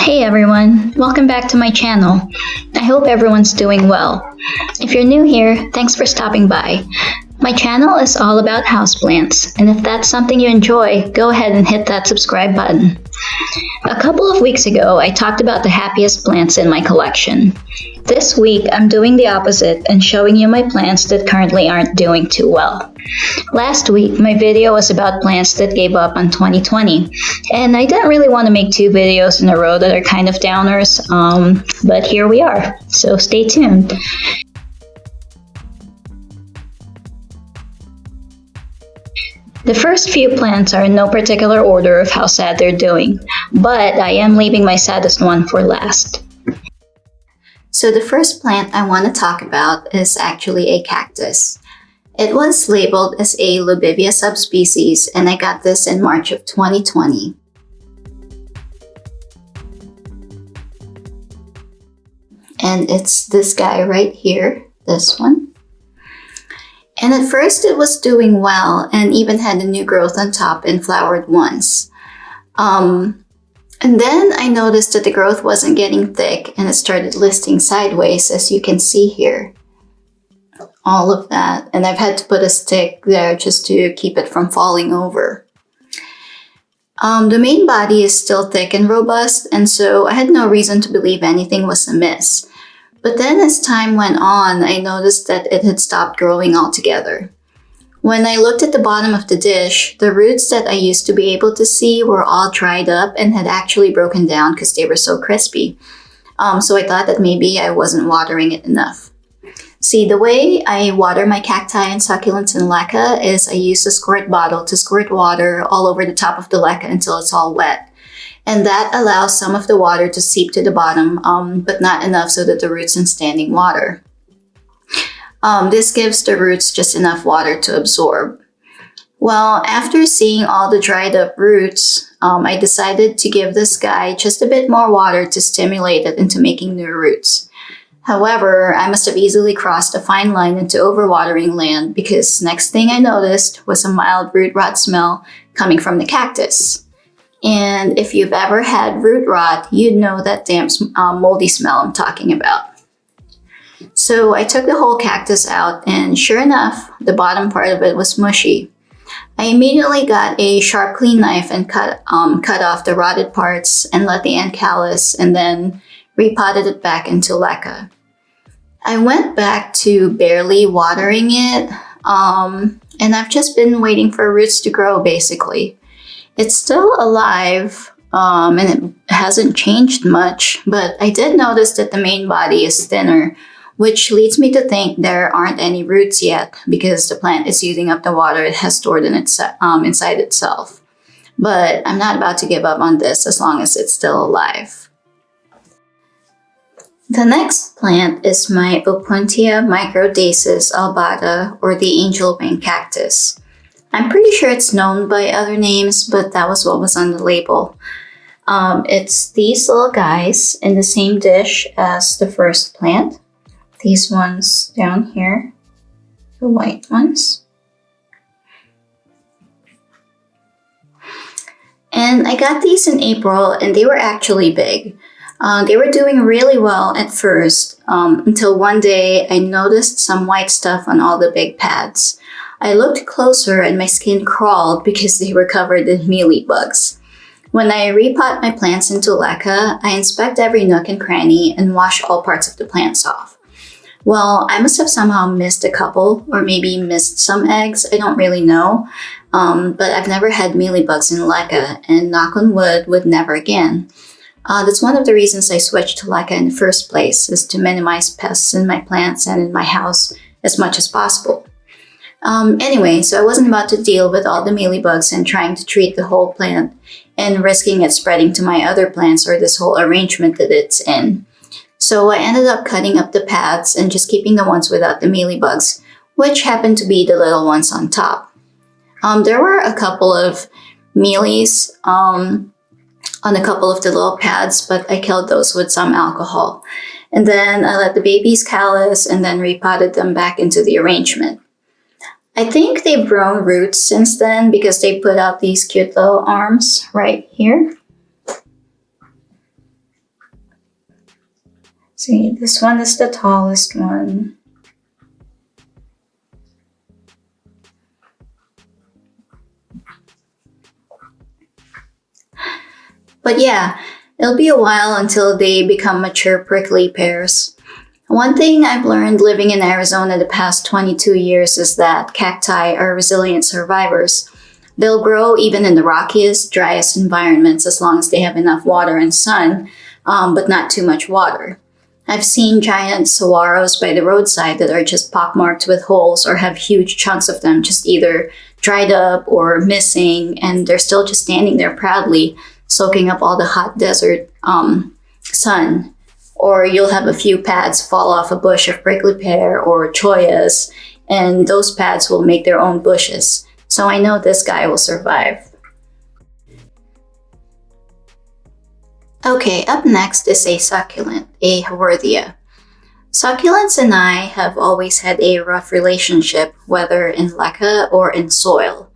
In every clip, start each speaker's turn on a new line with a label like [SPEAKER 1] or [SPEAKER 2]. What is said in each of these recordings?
[SPEAKER 1] Hey everyone, welcome back to my channel. I hope everyone's doing well. If you're new here, thanks for stopping by. My channel is all about houseplants, and if that's something you enjoy, go ahead and hit that subscribe button. A couple of weeks ago, I talked about the happiest plants in my collection. This week, I'm doing the opposite and showing you my plants that currently aren't doing too well. Last week, my video was about plants that gave up on 2020, and I didn't really want to make two videos in a row that are kind of downers, but here we are, so stay tuned. The first few plants are in no particular order of how sad they're doing, but I am leaving my saddest one for last. So the first plant I want to talk about is actually a cactus. It was labeled as a Lobivia subspecies, and I got this in March of 2020. And it's this guy right here, this one. And at first it was doing well and even had a new growth on top and flowered once. And then I noticed that the growth wasn't getting thick and it started listing sideways, as you can see here. All of that. And I've had to put a stick there just to keep it from falling over. The main body is still thick and robust, and so I had no reason to believe anything was amiss. But then as time went on, I noticed that it had stopped growing altogether. When I looked at the bottom of the dish, the roots that I used to be able to see were all dried up and had actually broken down because they were so crispy. So I thought that maybe I wasn't watering it enough. See, the way I water my cacti and succulents in leca is I use a squirt bottle to squirt water all over the top of the leca until it's all wet. And that allows some of the water to seep to the bottom, but not enough so that the roots in standing water. This gives the roots just enough water to absorb. Well, after seeing all the dried up roots, I decided to give this guy just a bit more water to stimulate it into making new roots. However, I must have easily crossed a fine line into overwatering land because next thing I noticed was a mild root rot smell coming from the cactus. And if you've ever had root rot, you'd know that damp, moldy smell I'm talking about. So I took the whole cactus out, and sure enough, the bottom part of it was mushy. I immediately got a sharp, clean knife and cut off the rotted parts and let the end callus, and then repotted it back into leca. I went back to barely watering it, and I've just been waiting for roots to grow, basically. It's still alive, and it hasn't changed much, but I did notice that the main body is thinner, which leads me to think there aren't any roots yet because the plant is using up the water it has stored in inside itself. But I'm not about to give up on this as long as it's still alive. The next plant is my Opuntia microdasis albata, or the angel wing cactus. I'm pretty sure it's known by other names, but that was what was on the label. It's these little guys in the same dish as the first plant. These ones down here, the white ones. And I got these in April, and they were actually big. They were doing really well at first, until one day I noticed some white stuff on all the big pads. I looked closer and my skin crawled because they were covered in mealybugs. When I repot my plants into leca, I inspect every nook and cranny and wash all parts of the plants off. Well, I must have somehow missed a couple, or maybe missed some eggs, I don't really know. But I've never had mealybugs in leca, and knock on wood never again. That's one of the reasons I switched to leca in the first place, is to minimize pests in my plants and in my house as much as possible. Anyway, so I wasn't about to deal with all the mealybugs and trying to treat the whole plant and risking it spreading to my other plants or this whole arrangement that it's in. So I ended up cutting up the pads and just keeping the ones without the mealybugs, which happened to be the little ones on top. There were a couple of mealies on a couple of the little pads, but I killed those with some alcohol. And then I let the babies callus and then repotted them back into the arrangement. I think they've grown roots since then because they put out these cute little arms right here. See, this one is the tallest one. But yeah, it'll be a while until they become mature prickly pears. One thing I've learned living in Arizona the past 22 years is that cacti are resilient survivors. They'll grow even in the rockiest, driest environments as long as they have enough water and sun, but not too much water. I've seen giant saguaros by the roadside that are just pockmarked with holes or have huge chunks of them just either dried up or missing, and they're still just standing there proudly, soaking up all the hot desert sun. Or you'll have a few pads fall off a bush of prickly pear or choyas, and those pads will make their own bushes. So I know this guy will survive. Okay, up next is a succulent, a Haworthia. Succulents and I have always had a rough relationship, whether in leca or in soil.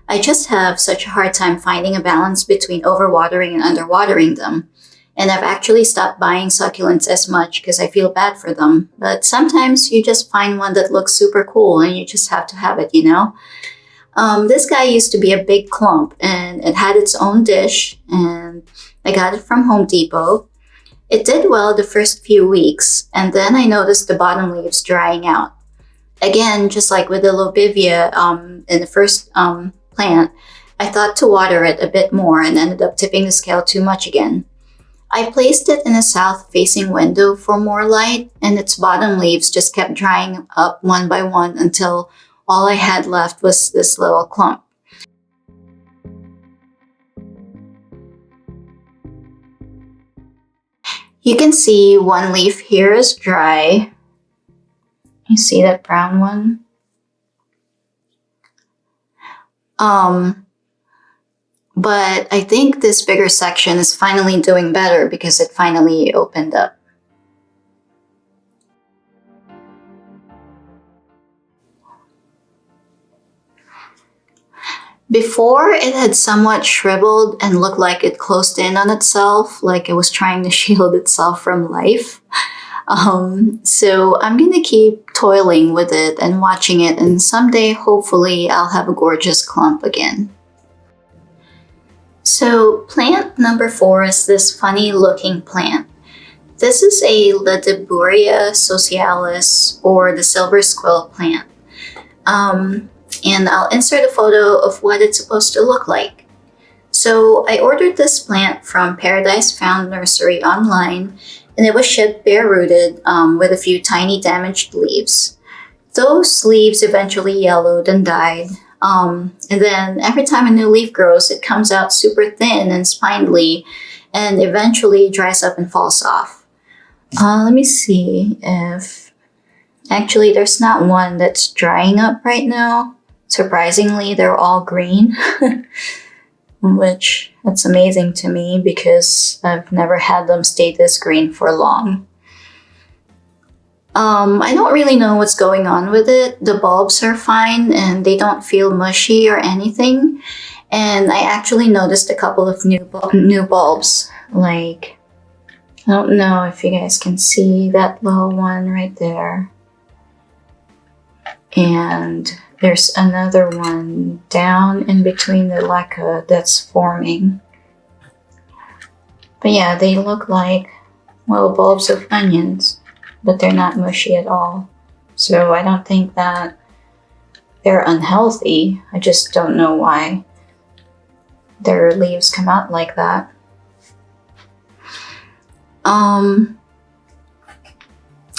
[SPEAKER 1] I just have such a hard time finding a balance between overwatering and underwatering them. And I've actually stopped buying succulents as much because I feel bad for them. But sometimes you just find one that looks super cool and you just have to have it, you know? This guy used to be a big clump and it had its own dish, and I got it from Home Depot. It did well the first few weeks, and then I noticed the bottom leaves drying out. Again, just like with the lobivia in the first plant, I thought to water it a bit more and ended up tipping the scale too much again. I placed it in a south-facing window for more light, and its bottom leaves just kept drying up one by one until all I had left was this little clump. You can see one leaf here is dry. You see that brown one? But I think this bigger section is finally doing better because it finally opened up. Before, it had somewhat shriveled and looked like it closed in on itself, like it was trying to shield itself from life. So I'm going to keep toiling with it and watching it, and someday, hopefully, I'll have a gorgeous clump again. So plant number 4 is this funny looking plant. This is a Ledebouria socialis, or the silver squill plant. And I'll insert a photo of what it's supposed to look like. So I ordered this plant from Paradise Found Nursery online, and it was shipped bare-rooted with a few tiny damaged leaves. Those leaves eventually yellowed and died, and then every time a new leaf grows, it comes out super thin and spindly, and eventually dries up and falls off. Let me see if... Actually, there's not one that's drying up right now. Surprisingly, they're all green, which that's amazing to me because I've never had them stay this green for long. I don't really know what's going on with it. The bulbs are fine and they don't feel mushy or anything. And I actually noticed a couple of new bulbs. Like, I don't know if you guys can see that little one right there. And there's another one down in between the leca that's forming. But yeah, they look like little bulbs of onions, but they're not mushy at all. So I don't think that they're unhealthy. I just don't know why their leaves come out like that.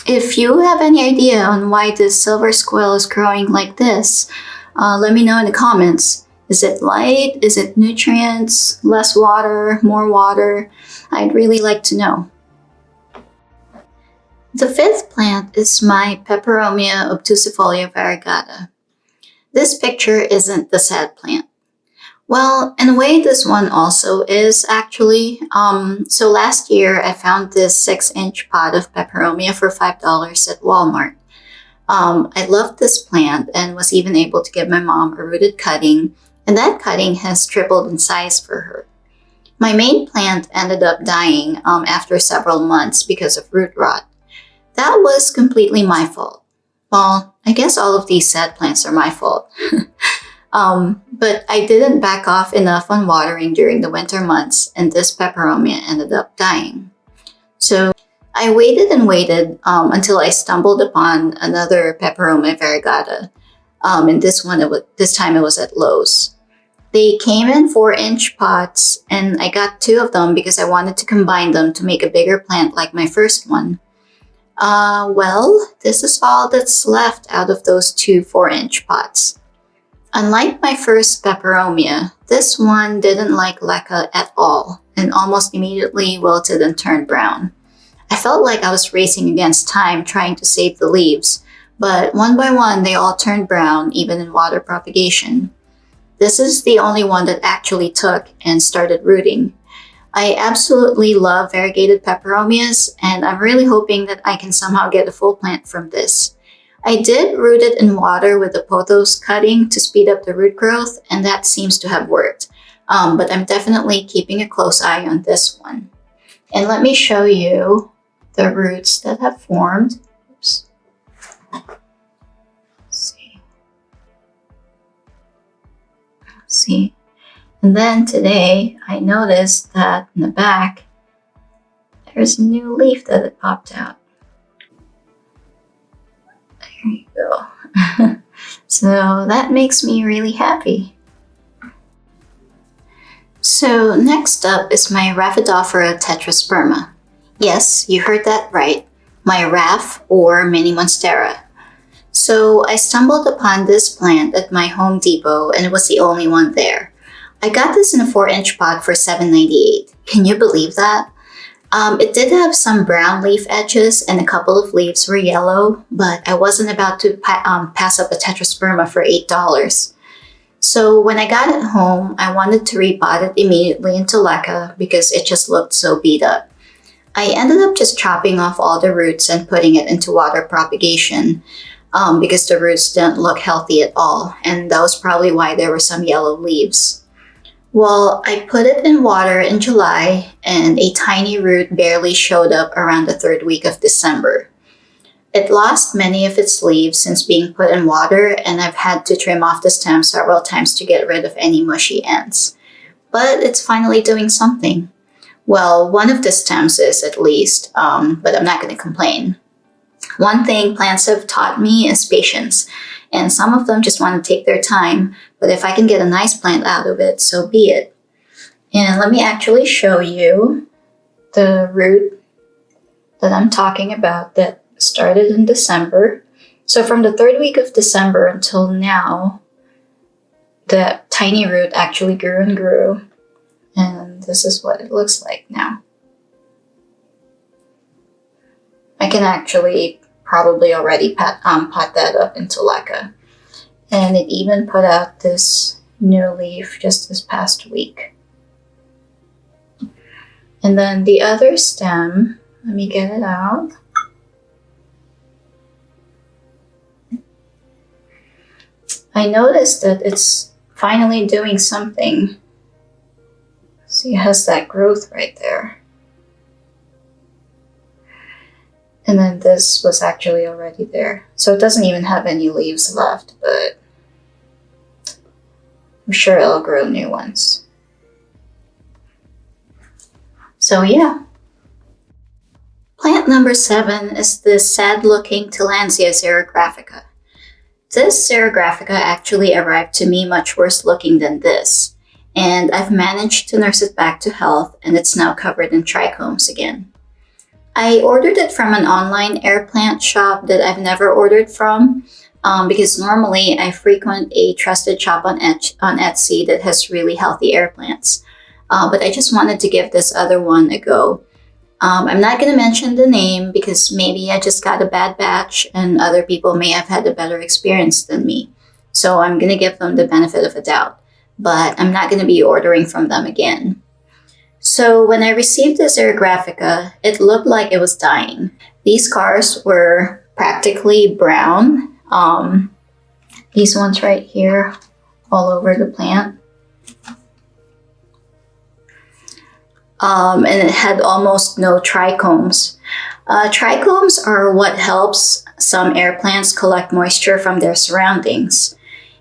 [SPEAKER 1] If you have any idea on why this silver squill is growing like this, let me know in the comments. Is it light? Is it nutrients? Less water? More water? I'd really like to know. The 5th plant is my Pepperoni Varigata. This picture isn't the sad plant. Well, in a way, this one also is actually. So last year, I found this 6-inch pot of peperomia for $5 at Walmart. I loved this plant and was even able to give my mom a rooted cutting, and that cutting has tripled in size for her. My main plant ended up dying after several months because of root rot. That was completely my fault. Well, I guess all of these sad plants are my fault. But I didn't back off enough on watering during the winter months, and this peperomia ended up dying. So I waited and waited until I stumbled upon another Pepperoni Varigata, and this time it was at Lowe's. They came in 4-inch pots, and I got 2 of them because I wanted to combine them to make a bigger plant like my first one. Well, this is all that's left out of those 2 4-inch pots. Unlike my first peperomia, this one didn't like leca at all and almost immediately wilted and turned brown. I felt like I was racing against time trying to save the leaves, but one by one they all turned brown even in water propagation. This is the only one that actually took and started rooting. I absolutely love variegated peperomias, and I'm really hoping that I can somehow get a full plant from this. I did root it in water with the Pothos cutting to speed up the root growth, and that seems to have worked. But I'm definitely keeping a close eye on this one. And let me show you the roots that have formed. Oops. See. And then today I noticed that in the back there's a new leaf that had popped out. There you go. So that makes me really happy. So next up is my Raphidophora Tetrasperma. Yes, you heard that right. My Raph or Mini Monstera. So I stumbled upon this plant at my Home Depot and it was the only one there. I got this in a 4-inch pot for $7.98. Can you believe that? It did have some brown leaf edges and a couple of leaves were yellow, but I wasn't about to pass up a tetrasperma for $8. So when I got it home, I wanted to repot it immediately into leca because it just looked so beat up. I ended up just chopping off all the roots and putting it into water propagation. Because the roots didn't look healthy at all, and that was probably why there were some yellow leaves. Well, I put it in water in July, and a tiny root barely showed up around the 3rd week of December. It lost many of its leaves since being put in water, and I've had to trim off the stem several times to get rid of any mushy ends. But it's finally doing something. Well, one of the stems is at least, but I'm not going to complain. One thing plants have taught me is patience, and some of them just want to take their time, but if I can get a nice plant out of it, so be it. And let me actually show you the root that I'm talking about that started in December. So from the 3rd week of December until now, the tiny root actually grew and grew, and this is what it looks like now. I can actually probably already pot that up into leca. And it even put out this new leaf just this past week. And then the other stem, let me get it out. I noticed that it's finally doing something. See, it has that growth right there. And then this was actually already there. So it doesn't even have any leaves left, but I'm sure it'll grow new ones. So yeah. Plant number 7 is this sad-looking Tillandsia xerographica. This xerographica actually arrived to me much worse looking than this, and I've managed to nurse it back to health, and it's now covered in trichomes again. I ordered it from an online air plant shop that I've never ordered from because normally I frequent a trusted shop on Etsy that has really healthy air plants. But I just wanted to give this other one a go. I'm not going to mention the name because maybe I just got a bad batch and other people may have had a better experience than me. So I'm going to give them the benefit of a doubt. But I'm not going to be ordering from them again. So when I received this xerographica, it looked like it was dying. These scars were practically brown. These ones right here, all over the plant. and it had almost no trichomes. Trichomes are what helps some air plants collect moisture from their surroundings.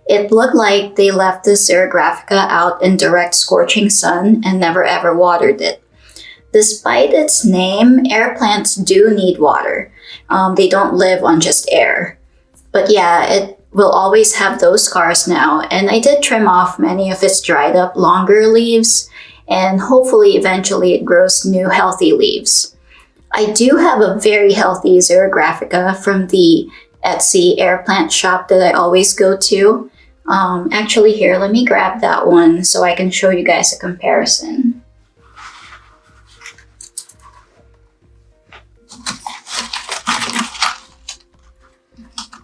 [SPEAKER 1] It looked like they left the Xerographica out in direct scorching sun and never ever watered it. Despite its name, air plants do need water. They don't live on just air. But yeah, it will always have those scars now, and I did trim off many of its dried up longer leaves, and hopefully eventually it grows new healthy leaves. I do have a very healthy Xerographica from the Etsy air plant shop that I always go to. Actually here, let me grab that one so I can show you guys a comparison.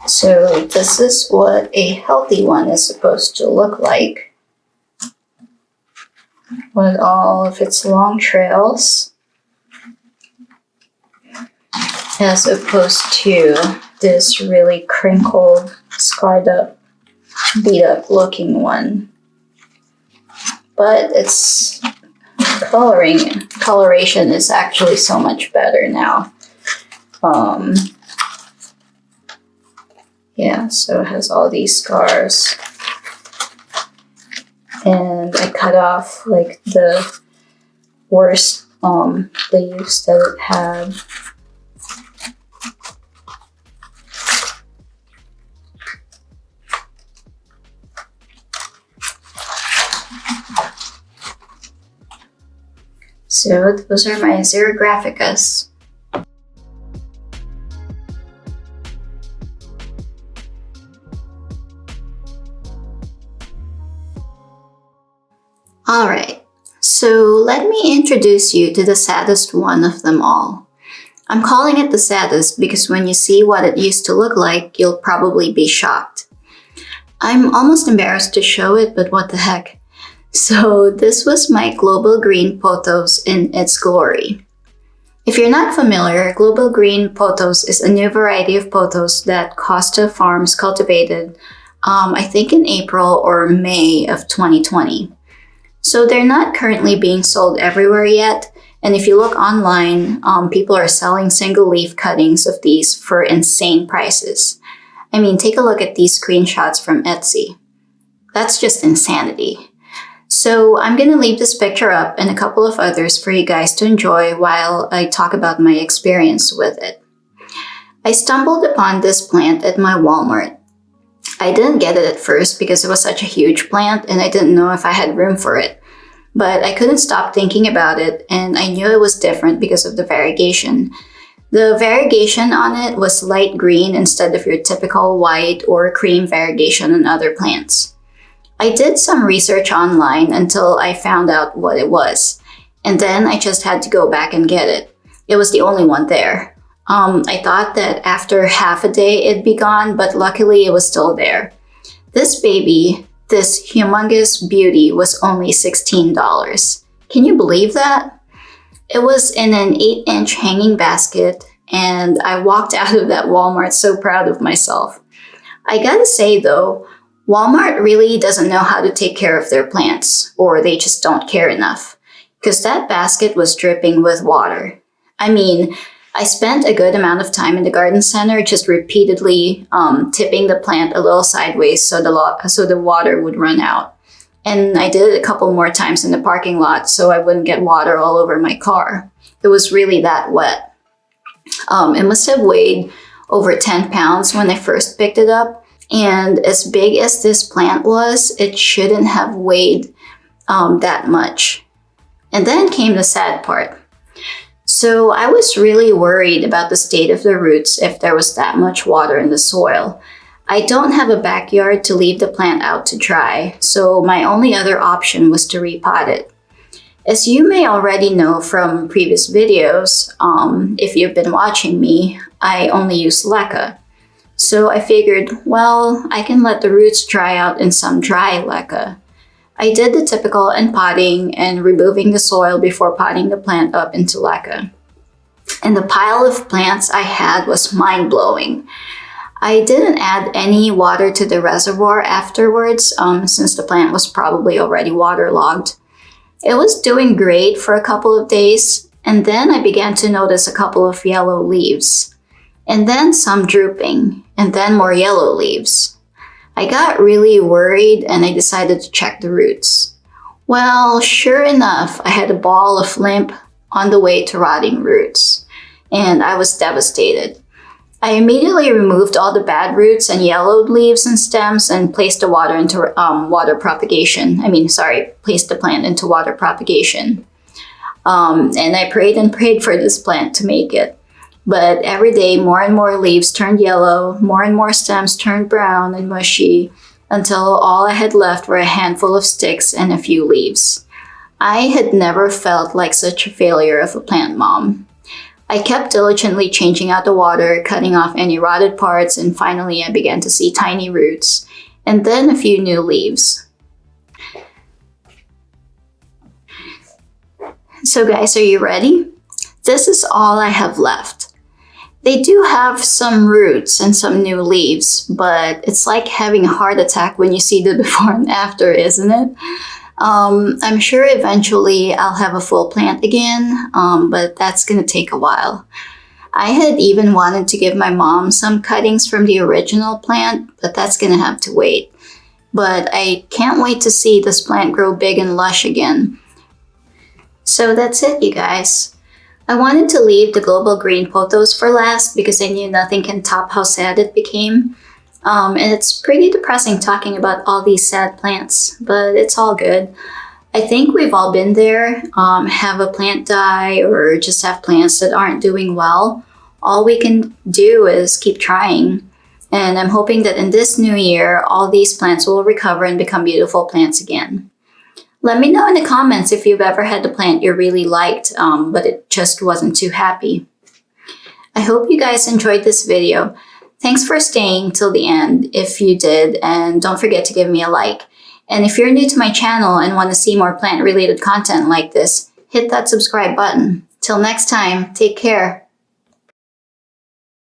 [SPEAKER 1] So this is what a healthy one is supposed to look like, with all of its long trails, as opposed to this really crinkled, scarred up, beat up looking one. But its coloration is actually so much better now. Yeah, so it has all these scars. And I cut off like the worst leaves that it had. So those are my Xerographicas. Alright, so let me introduce you to the saddest one of them all. I'm calling it the saddest because when you see what it used to look like, you'll probably be shocked. I'm almost embarrassed to show it, but what the heck. So this was my global green pothos in its glory. If you're not familiar, global green pothos is a new variety of pothos that Costa Farms cultivated, I think in April or May of 2020. So they're not currently being sold everywhere yet, and if you look online, people are selling single leaf cuttings of these for insane prices. I mean, take a look at these screenshots from Etsy. That's just insanity. So I'm going to leave this picture up and a couple of others for you guys to enjoy while I talk about my experience with it. I stumbled upon this plant at my Walmart. I didn't get it at first because it was such a huge plant and I didn't know if I had room for it. But I couldn't stop thinking about it, and I knew it was different because of the variegation. The variegation on it was light green instead of your typical white or cream variegation on other plants. I did some research online until I found out what it was, and then I just had to go back and get it. It was the only one there. I thought that after half a day it'd be gone, but luckily it was still there. This baby, this humongous beauty, was only $16. Can you believe that? It was in an 8-inch hanging basket, and I walked out of that Walmart so proud of myself. I gotta say though, Walmart really doesn't know how to take care of their plants, or they just don't care enough, because that basket was dripping with water. I mean, I spent a good amount of time in the garden center just repeatedly tipping the plant a little sideways so the water would run out. And I did it a couple more times in the parking lot so I wouldn't get water all over my car. It was really that wet. It must have weighed over 10 pounds when I first picked it up. And as big as this plant was, it shouldn't have weighed that much. And then came the sad part. So I was really worried about the state of the roots if there was that much water in the soil. I don't have a backyard to leave the plant out to dry, so my only other option was to repot it. As you may already know from previous videos, if you've been watching me, I only use leca. So I figured, well, I can let the roots dry out in some dry leca. I did the typical unpotting and removing the soil before potting the plant up into leca. And the pile of plants I had was mind-blowing. I didn't add any water to the reservoir afterwards, since the plant was probably already waterlogged. It was doing great for a couple of days, and then I began to notice a couple of yellow leaves, and then some drooping, and then more yellow leaves. I got really worried and I decided to check the roots. Well, sure enough, I had a ball of limp on the way to rotting roots, and I was devastated. I immediately removed all the bad roots and yellowed leaves and stems and placed the water into placed the plant into water propagation. And I prayed and prayed for this plant to make it. But every day, more and more leaves turned yellow, more and more stems turned brown and mushy, until all I had left were a handful of sticks and a few leaves. I had never felt like such a failure of a plant mom. I kept diligently changing out the water, cutting off any rotted parts, and finally I began to see tiny roots, and then a few new leaves. So guys, are you ready? This is all I have left. They do have some roots and some new leaves, but it's like having a heart attack when you see the before and after, isn't it? I'm sure eventually I'll have a full plant again, but that's gonna take a while. I had even wanted to give my mom some cuttings from the original plant, but that's gonna have to wait. But I can't wait to see this plant grow big and lush again. So that's it, you guys. I wanted to leave the global green pothos for last because I knew nothing can top how sad it became. And it's pretty depressing talking about all these sad plants, but it's all good. I think we've all been there, have a plant die or just have plants that aren't doing well. All we can do is keep trying. And I'm hoping that in this new year, all these plants will recover and become beautiful plants again. Let me know in the comments if you've ever had a plant you really liked, but it just wasn't too happy. I hope you guys enjoyed this video. Thanks for staying till the end if you did, and don't forget to give me a like. And if you're new to my channel and want to see more plant-related content like this, hit that subscribe button. Till next time, take care.